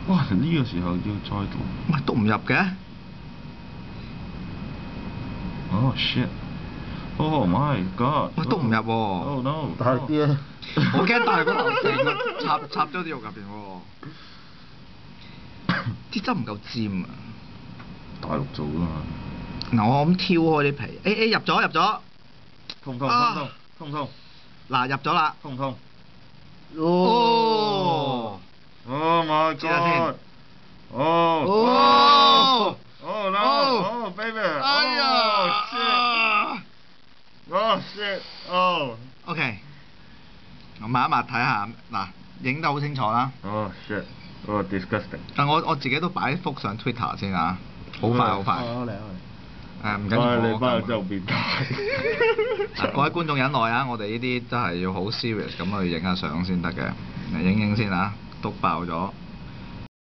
哇！呢個時候要再讀。喂，讀唔入嘅。Oh shit! Oh my god! 喂，讀唔入喎。Oh no! 大啲啊！我驚大個頭成個插咗啲肉入邊喎。啲汁唔夠尖啊！大陸做㗎嘛。嗱，我咁挑開啲皮，入咗。痛唔痛？痛唔痛？嗱，入咗啦。痛唔痛？哦。Oh my 知啦先 god! Oh! Oh! Oh no! Oh! Oh baby! 哎呀 Oh shit! Oh shit! Oh! OK，我抹一抹睇下，嗱，影得好清楚啦。Oh shit! Oh disgusting! 但我自己都擺幅上 Twitter 先啊，好快。嚟唔緊要。你班人真係好變態。各位觀眾忍耐啊，我哋呢啲真係要好 serious 咁去影下相先得嘅，影先啊，篤爆咗。